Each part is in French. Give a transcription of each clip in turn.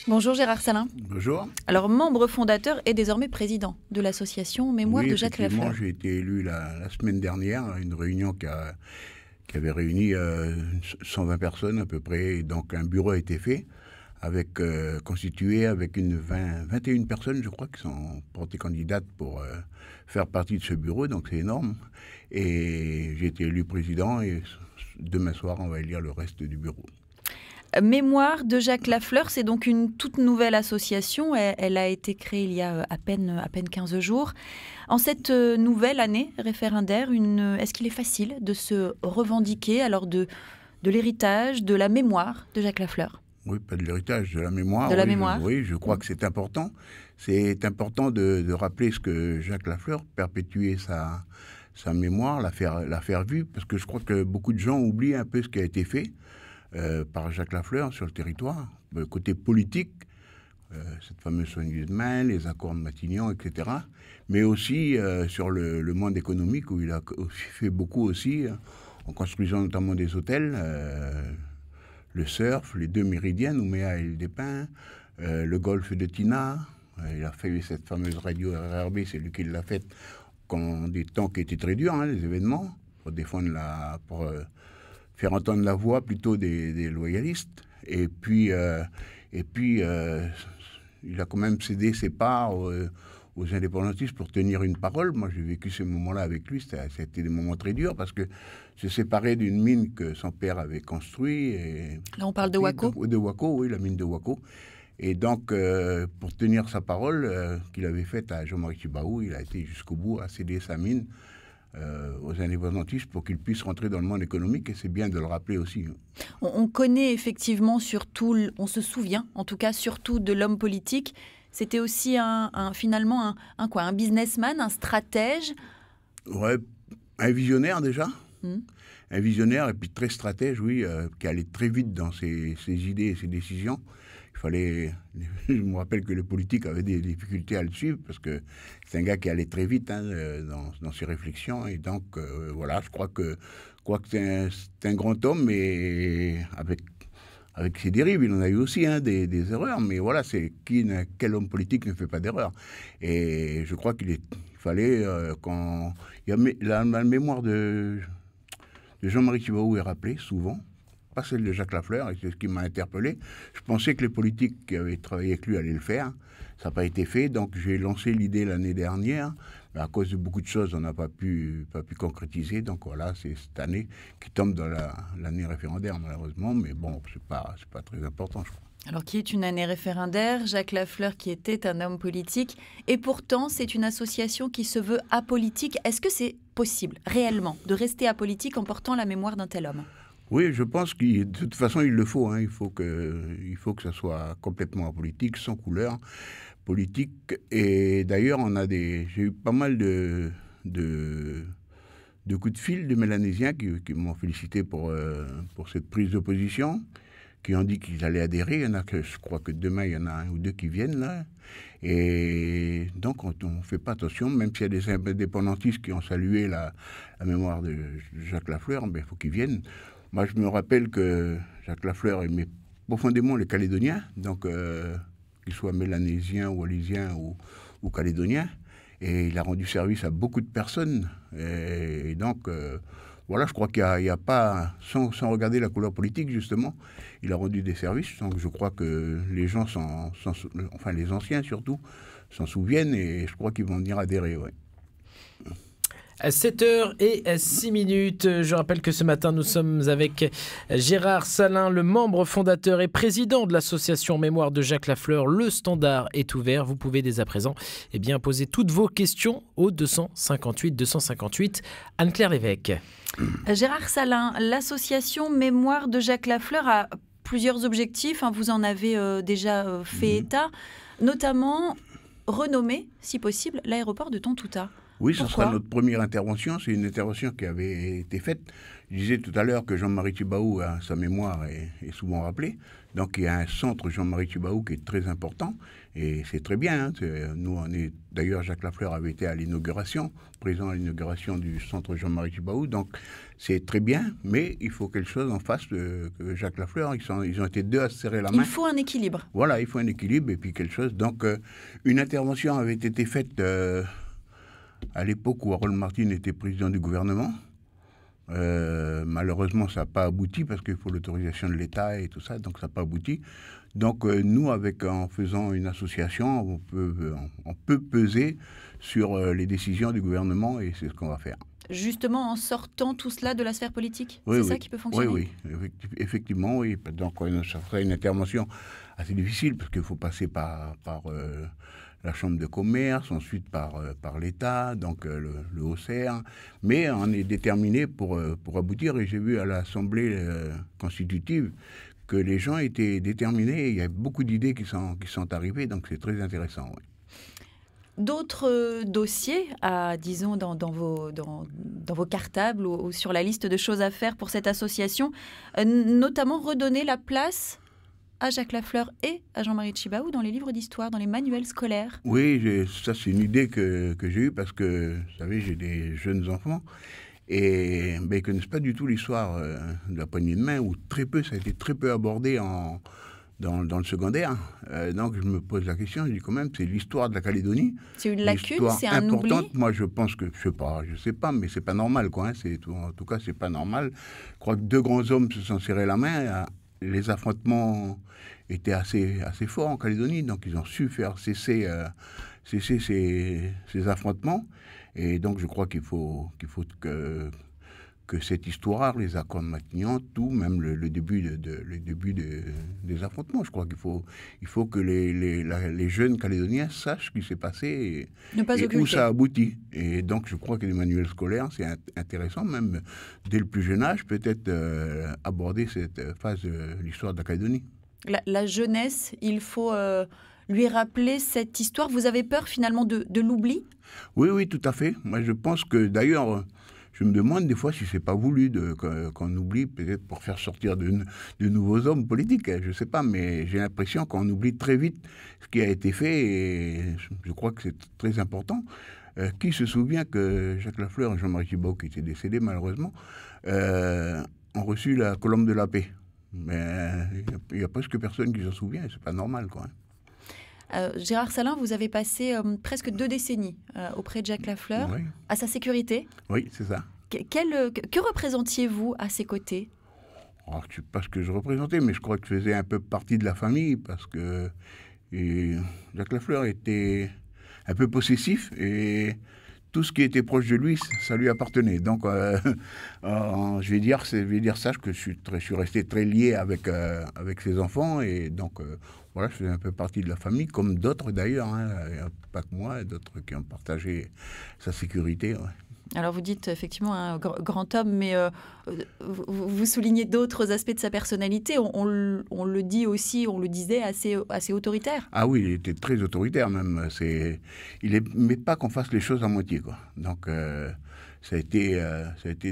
Bonjour Gérard Salin. Bonjour. Alors, membre fondateur et désormais président de l'association Mémoire de Jacques Lafleur. J'ai été élu la semaine dernière à une réunion qui avait réuni 120 personnes à peu près. Et donc un bureau a été fait, constitué avec 21 personnes, je crois, qui sont portées candidates pour faire partie de ce bureau. Donc c'est énorme. Et j'ai été élu président et demain soir, on va élire le reste du bureau. Mémoire de Jacques Lafleur, c'est donc une toute nouvelle association. Elle a été créée il y a à peine 15 jours. En cette nouvelle année référendaire, est-ce qu'il est facile de se revendiquer alors de l'héritage, de la mémoire de Jacques Lafleur? Oui, pas de l'héritage, de la mémoire. De la mémoire. Oui, je crois que c'est important. C'est important de rappeler ce que Jacques Lafleur, perpétuer sa mémoire, la faire vivre, parce que je crois que beaucoup de gens oublient un peu ce qui a été fait par Jacques Lafleur sur le territoire. Le côté politique, cette fameuse soigneuse de Main, les accords de Matignon, etc. Mais aussi sur le monde économique, où il a fait beaucoup aussi, en construisant notamment des hôtels, le surf, les 2 méridiennes, Ouméa et Île des Pins, le golfe de Tina. Il a fait cette fameuse radio RRB, c'est lui qui l'a faite quand des temps qui étaient très durs, les événements, pour défendre faire entendre la voix plutôt des loyalistes. Et puis, il a quand même cédé ses parts aux indépendantistes pour tenir une parole. Moi, j'ai vécu ces moments-là avec lui. C'était des moments très durs parce que se séparer d'une mine que son père avait construite. Là, on parle de Wako. De Wako, oui, la mine de Wako. Et donc, pour tenir sa parole qu'il avait faite à Jean-Marie Tjibaou, il a été jusqu'au bout à céder sa mine aux indépendantistes pour qu'ils puissent rentrer dans le monde économique, et c'est bien de le rappeler aussi. On connaît effectivement surtout, on se souvient en tout cas surtout de l'homme politique. C'était aussi finalement un businessman, un stratège. Ouais, un visionnaire déjà. Un visionnaire et puis très stratège, oui, qui allait très vite dans ses idées et ses décisions. Je me rappelle que les politiques avaient des difficultés à le suivre parce que c'est un gars qui allait très vite dans ses réflexions. Et donc, voilà, je crois que c'est un grand homme, mais avec ses dérives. Il en a eu aussi des erreurs, mais voilà, quel homme politique ne fait pas d'erreur? Et je crois qu'il fallait, la mémoire de Jean-Marie Tjibaou est rappelée souvent, pas celle de Jacques Lafleur, et c'est ce qui m'a interpellé. Je pensais que les politiques qui avaient travaillé avec lui allaient le faire. Ça n'a pas été fait, donc j'ai lancé l'idée l'année dernière. Mais à cause de beaucoup de choses, on n'a pas pu concrétiser. Donc voilà, c'est cette année qui tombe dans l'année référendaire, malheureusement. Mais bon, c'est pas très important, je crois. Alors, qui est une année référendaire, Jacques Lafleur qui était un homme politique, et pourtant c'est une association qui se veut apolitique. Est-ce que c'est possible, réellement, de rester apolitique en portant la mémoire d'un tel homme? Oui, je pense que de toute façon, il le faut. Il faut que ça soit complètement apolitique, sans couleur politique. Et d'ailleurs, j'ai eu pas mal de coups de fil de Mélanésiens qui m'ont félicité pour cette prise de position, qui ont dit qu'ils allaient adhérer. Il y en a je crois que demain, il y en a 1 ou 2 qui viennent là. Et donc, on ne fait pas attention, même s'il y a des indépendantistes qui ont salué la mémoire de Jacques Lafleur, il faut qu'ils viennent. Moi, je me rappelle que Jacques Lafleur aimait profondément les Calédoniens, donc qu'ils soient mélanésiens, walisiens ou calédoniens. Et il a rendu service à beaucoup de personnes. Et donc, voilà, je crois qu'il n'y a pas, sans regarder la couleur politique, justement, il a rendu des services. Donc, je crois que les gens, enfin les anciens surtout, s'en souviennent, et je crois qu'ils vont venir adhérer, ouais. À 7h06. Je rappelle que ce matin, nous sommes avec Gérard Salin, le membre fondateur et président de l'association Mémoire de Jacques Lafleur. Le standard est ouvert. Vous pouvez dès à présent poser toutes vos questions au 258. Anne-Claire Lévesque. Gérard Salin, l'association Mémoire de Jacques Lafleur a plusieurs objectifs. Vous en avez déjà fait état, notamment renommer, si possible, l'aéroport de Tontouta. Oui, ce Pourquoi? sera notre première intervention. C'est une intervention qui avait été faite. Je disais tout à l'heure que Jean-Marie Tjibaou, sa mémoire est souvent rappelée. Donc il y a un centre Jean-Marie Tjibaou qui est très important. Et c'est très bien. Hein. Nous, d'ailleurs, Jacques Lafleur avait été à l'inauguration, présent à l'inauguration du centre Jean-Marie Tjibaou. Donc c'est très bien, mais il faut quelque chose en face de Jacques Lafleur. Ils ont été deux à se serrer la main. Il faut un équilibre. Voilà, il faut un équilibre et puis quelque chose. Donc une intervention avait été faite à l'époque où Harold Martin était président du gouvernement. Malheureusement, ça n'a pas abouti parce qu'il faut l'autorisation de l'État et tout ça, donc ça n'a pas abouti. Donc nous, en faisant une association, on peut peser sur les décisions du gouvernement et c'est ce qu'on va faire. Justement, en sortant tout cela de la sphère politique, Oui, c'est oui. ça qui peut fonctionner? Oui, effectivement, oui. Donc ça serait une intervention assez difficile parce qu'il faut passer par la Chambre de commerce, ensuite par l'État, donc le HOCR. Mais on est déterminé pour aboutir. Et j'ai vu à l'Assemblée constitutive que les gens étaient déterminés. Il y a beaucoup d'idées qui sont arrivées, donc c'est très intéressant. Oui. D'autres dossiers, disons, dans vos cartables ou sur la liste de choses à faire pour cette association, notamment redonner la place à Jacques Lafleur et à Jean-Marie Tjibaou dans les livres d'histoire, dans les manuels scolaires. Oui, ça c'est une idée que j'ai eue parce que, vous savez, j'ai des jeunes enfants et ils ne connaissent pas du tout l'histoire de la poignée de main, ou très peu, ça a été très peu abordé dans le secondaire. Donc je me pose la question, je dis quand même, c'est l'histoire de la Calédonie. C'est une lacune, c'est un oubli. Moi je pense que, je sais pas, mais c'est pas normal, quoi. En tout cas, c'est pas normal. Je crois que deux grands hommes se sont serrés la main. Les affrontements étaient assez forts en Calédonie, donc ils ont su faire cesser ces affrontements. Et donc je crois qu'il faut que cette histoire, les accords de Matignon, tout, même le début des affrontements. Je crois qu'il faut que les jeunes Calédoniens sachent ce qui s'est passé et où ça aboutit. Et donc je crois que les manuels scolaires, c'est intéressant, même dès le plus jeune âge, peut-être aborder cette phase de l'histoire de la Calédonie. La jeunesse, il faut lui rappeler cette histoire. Vous avez peur finalement de l'oubli? Oui, tout à fait. Moi je pense que d'ailleurs... Je me demande des fois si c'est pas voulu qu'on oublie, peut-être pour faire sortir de nouveaux hommes politiques. Je sais pas, mais j'ai l'impression qu'on oublie très vite ce qui a été fait et je crois que c'est très important. Qui se souvient que Jacques Lafleur et Jean-Marie Tjibaou, qui étaient décédés malheureusement, ont reçu la Colombe de la Paix. Mais il y a presque personne qui s'en souvient et c'est pas normal, quoi. Gérard Salin, vous avez passé presque 2 décennies auprès de Jacques Lafleur, Oui. à sa sécurité. Oui, c'est ça. Que représentiez-vous à ses côtés? Je ne sais pas ce que je représentais, mais je crois que je faisais un peu partie de la famille parce que Jacques Lafleur était un peu possessif et tout ce qui était proche de lui, ça lui appartenait. Donc, je vais dire ça, que je suis resté très lié avec ses enfants et donc voilà, je faisais un peu partie de la famille, comme d'autres d'ailleurs, hein, pas que moi, d'autres qui ont partagé sa sécurité. Ouais. Alors vous dites effectivement un grand homme, mais vous soulignez d'autres aspects de sa personnalité. On le dit aussi, on le disait, assez autoritaire. Ah oui, il était très autoritaire même. Il n'aimait pas qu'on fasse les choses à moitié, quoi. Donc ça a été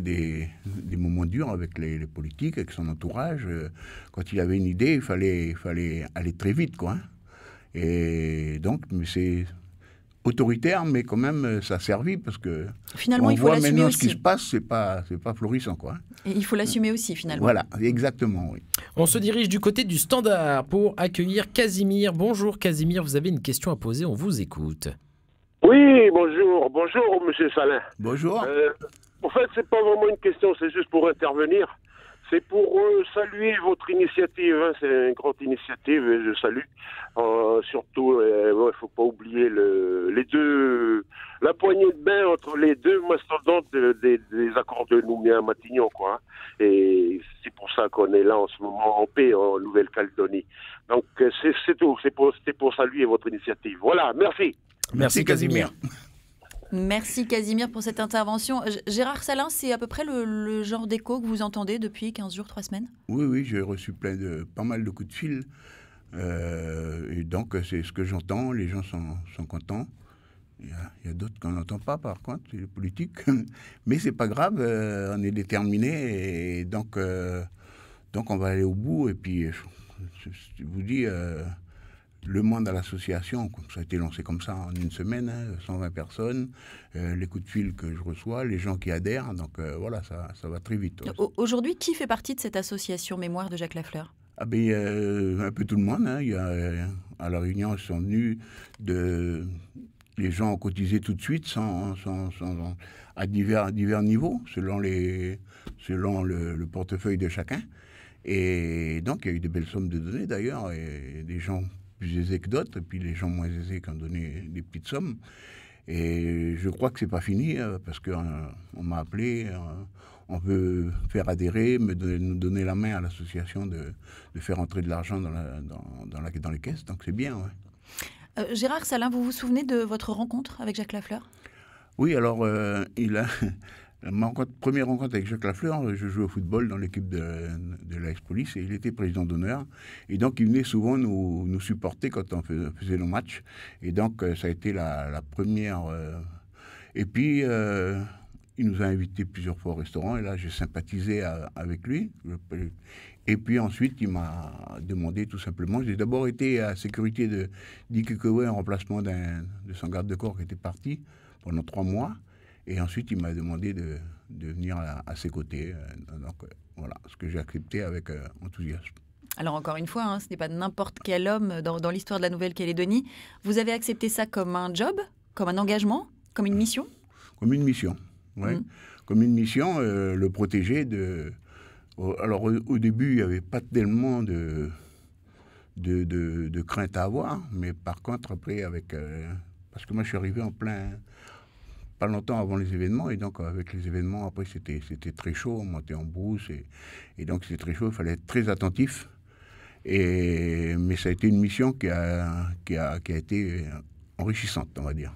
des moments durs avec les politiques, avec son entourage. Quand il avait une idée, il fallait aller très vite, quoi. Et donc, c'est autoritaire, mais quand même, ça a servi parce que finalement, on voit maintenant ce qui se passe, c'est pas florissant, quoi. Et il faut l'assumer aussi, finalement. Voilà, exactement, oui. On se dirige du côté du standard pour accueillir Casimir. Bonjour Casimir, vous avez une question à poser, on vous écoute. Oui, bonjour Monsieur Salin. Bonjour. En fait, c'est pas vraiment une question, c'est juste pour intervenir. C'est pour saluer votre initiative, hein. C'est une grande initiative et je salue. Surtout, il faut pas oublier la poignée de main entre les deux mastodontes des accords de Nouméa à Matignon, quoi. Et c'est pour ça qu'on est là en ce moment en paix en Nouvelle-Calédonie. Donc c'est tout, c'était pour saluer votre initiative. Voilà, merci. Merci Casimir. Merci Casimir pour cette intervention. Gérard Salin, c'est à peu près le genre d'écho que vous entendez depuis 15 jours, 3 semaines? Oui, j'ai reçu pas mal de coups de fil. Et donc, c'est ce que j'entends. Les gens sont contents. Il y a d'autres qu'on n'entend pas, par contre, c'est les politiques. Mais c'est pas grave, on est déterminés et donc on va aller au bout. Et puis, je vous dis, le monde à l'association, ça a été lancé comme ça en une semaine, 120 personnes, les coups de fil que je reçois, les gens qui adhèrent, donc voilà, ça va très vite. Aujourd'hui, qui fait partie de cette association Mémoire de Jacques Lafleur? Ah ben, un peu tout le monde. Hein. Il y a, à la réunion, ils sont venus les gens ont cotisé tout de suite à divers niveaux, selon le portefeuille de chacun. Et donc, il y a eu des belles sommes de données, d'ailleurs, et des gens plus aisés que d'autres, et puis les gens moins aisés qui ont donné des petites sommes. Et je crois que c'est pas fini, parce qu'on m'a appelé, on veut faire adhérer, nous donner la main à l'association de faire entrer de l'argent dans les caisses, donc c'est bien, ouais. Gérard Salin, vous vous souvenez de votre rencontre avec Jacques Lafleur? Oui, alors, ma première rencontre avec Jacques Lafleur, je jouais au football dans l'équipe de l'AS Police et il était président d'honneur. Et donc, il venait souvent nous supporter quand on faisait nos matchs. Et donc, ça a été la première. Et puis, il nous a invités plusieurs fois au restaurant et là, j'ai sympathisé avec lui. Et puis ensuite, il m'a demandé tout simplement. J'ai d'abord été à la sécurité de Dick Kekoué en remplacement de son garde de corps qui était parti pendant 3 mois. Et ensuite, il m'a demandé de venir à ses côtés. Donc voilà, ce que j'ai accepté avec enthousiasme. Alors encore une fois, hein, ce n'est pas n'importe quel homme dans l'histoire de la Nouvelle-Calédonie. Vous avez accepté ça comme un job, comme un engagement, comme une mission? Comme une mission, oui. Comme une mission, le protéger de... Alors au début, il n'y avait pas tellement de crainte à avoir, mais par contre, après, parce que moi, je suis arrivé en plein... pas longtemps avant les événements, et donc avec les événements, après, c'était très chaud, on montait en brousse, et donc c'était très chaud, il fallait être très attentif. Mais ça a été une mission qui a été enrichissante, on va dire.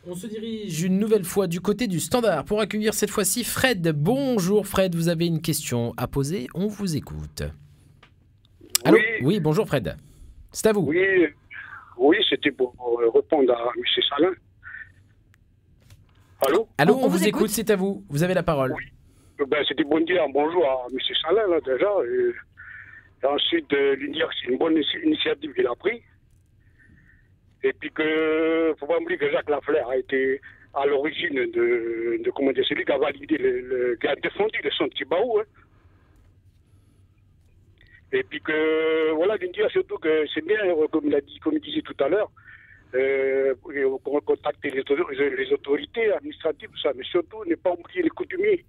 On se dirige une nouvelle fois du côté du standard pour accueillir cette fois-ci Fred. Bonjour Fred, vous avez une question à poser, on vous écoute. Allô? Oui, bonjour Fred. C'est à vous. Oui, c'était pour répondre à M. Salin. Allô, on vous écoute, c'est à vous. Vous avez la parole. Oui. C'était bon dire bonjour à M. Salin, là, déjà. Et ensuite, lui dire que c'est une bonne initiative qu'il a prise. Et puis que, faut pas oublier que Jacques Lafleur a été à l'origine de comment dire, celui qui a validé, qui a défendu le centre Tibaou. Hein. Et puis que, voilà, lui dire surtout que c'est bien, comme il disait tout à l'heure, contacter les autorités administratives, tout ça, mais surtout ne pas oublier les coutumiers.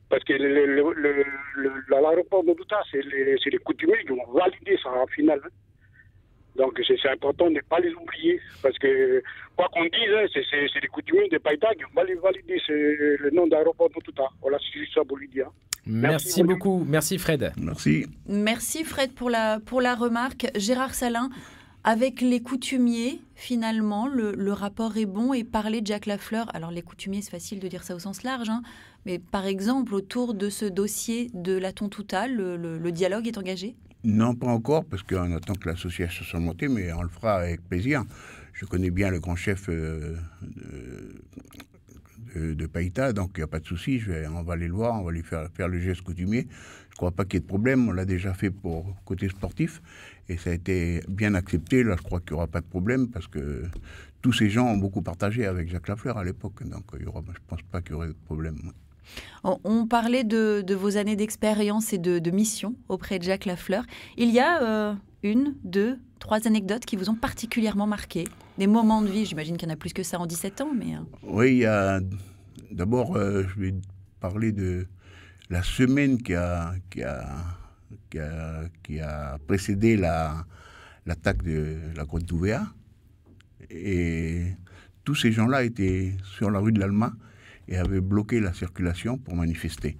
Parce que l'aéroport de Douta, c'est les coutumiers qui ont validé ça en finale. Donc c'est important de ne pas les oublier. Parce que, quoi qu'on dise, hein, c'est les coutumiers de Païta qui ont validé le nom d'aéroport de Douta. Voilà, c'est juste ça pour lui dire. Merci beaucoup. Merci Fred. Merci. Merci Fred pour la remarque. Gérard Salin, avec les coutumiers, finalement, le rapport est bon et parler de Jacques Lafleur. Alors les coutumiers, c'est facile de dire ça au sens large, hein, mais par exemple, autour de ce dossier de la Tontouta, le dialogue est engagé? Non, pas encore, parce qu'on attend que l'association soit montée, mais on le fera avec plaisir. Je connais bien le grand chef de Païta, donc il n'y a pas de souci. On va aller le voir, on va lui faire le geste coutumier. Je ne crois pas qu'il y ait de problème. On l'a déjà fait pour côté sportif et ça a été bien accepté. Là, je crois qu'il n'y aura pas de problème parce que tous ces gens ont beaucoup partagé avec Jacques Lafleur à l'époque. Donc, je ne pense pas qu'il y aurait de problème. On parlait de vos années d'expérience et de mission auprès de Jacques Lafleur. Il y a 1, 2, 3 anecdotes qui vous ont particulièrement marqué. Des moments de vie, j'imagine qu'il y en a plus que ça en 17 ans. Mais... Oui, il y a... D'abord, je vais parler de la semaine qui a précédé l'attaque de la grotte d'Ouvéa. Et tous ces gens-là étaient sur la rue de l'Alma et avaient bloqué la circulation pour manifester.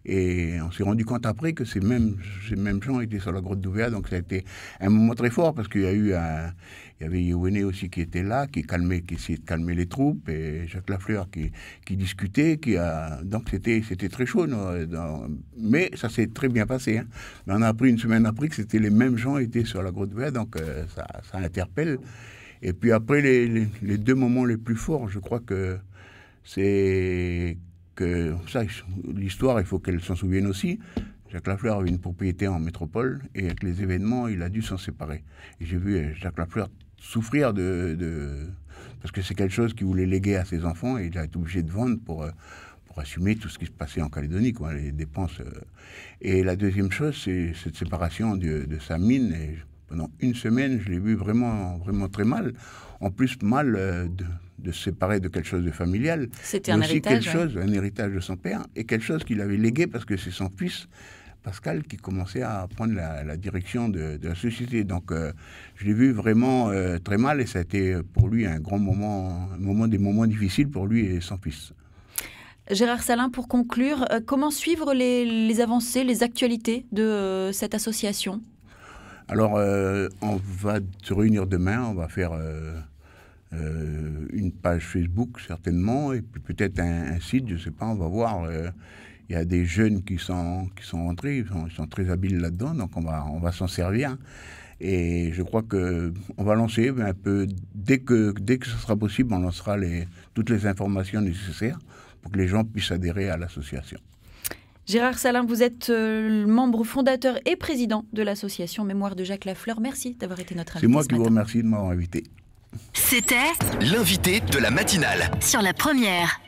Et on s'est rendu compte après que ces mêmes gens étaient sur la grotte d'Ouvéa. Donc ça a été un moment très fort parce qu'il y a eu il y avait Yowene aussi qui était là, qui essayait de calmer les troupes, et Jacques Lafleur qui discutait, donc c'était très chaud. Mais ça s'est très bien passé. Hein. Mais on a appris une semaine après que c'était les mêmes gens qui étaient sur la grotte d'Ouvéa, donc ça interpelle. Et puis après, les deux moments les plus forts, je crois que c'est que ça, l'histoire, il faut qu'elle s'en souvienne aussi. Jacques Lafleur avait une propriété en métropole et avec les événements, il a dû s'en séparer. Et j'ai vu Jacques Lafleur souffrir parce que c'est quelque chose qu'il voulait léguer à ses enfants et il a été obligé de vendre pour assumer tout ce qui se passait en Calédonie, quoi, les dépenses. Et la deuxième chose, c'est cette séparation de sa mine. Et pendant une semaine, je l'ai vu vraiment, vraiment très mal. En plus, mal de se séparer de quelque chose de familial. C'était un héritage. Un héritage de son père, et quelque chose qu'il avait légué parce que c'est son fils, Pascal, qui commençait à prendre la direction de la société. Donc, je l'ai vu vraiment très mal, et ça a été pour lui un grand moment, des moments difficiles pour lui et son fils. Gérard Salin, pour conclure, comment suivre les avancées, les actualités de cette association ? Alors, on va se réunir demain, on va faire une page Facebook certainement, et puis peut-être un site, je ne sais pas, on va voir. Il y a des jeunes qui sont rentrés, ils sont très habiles là-dedans, donc on va s'en servir. Et je crois qu'on va lancer un peu, dès que ce sera possible, on lancera toutes les informations nécessaires pour que les gens puissent adhérer à l'association. Gérard Salin, vous êtes membre fondateur et président de l'association Mémoire de Jacques Lafleur. Merci d'avoir été notre invité. C'est moi qui vous remercie de m'avoir invité. C'était l'invité de la matinale sur la première.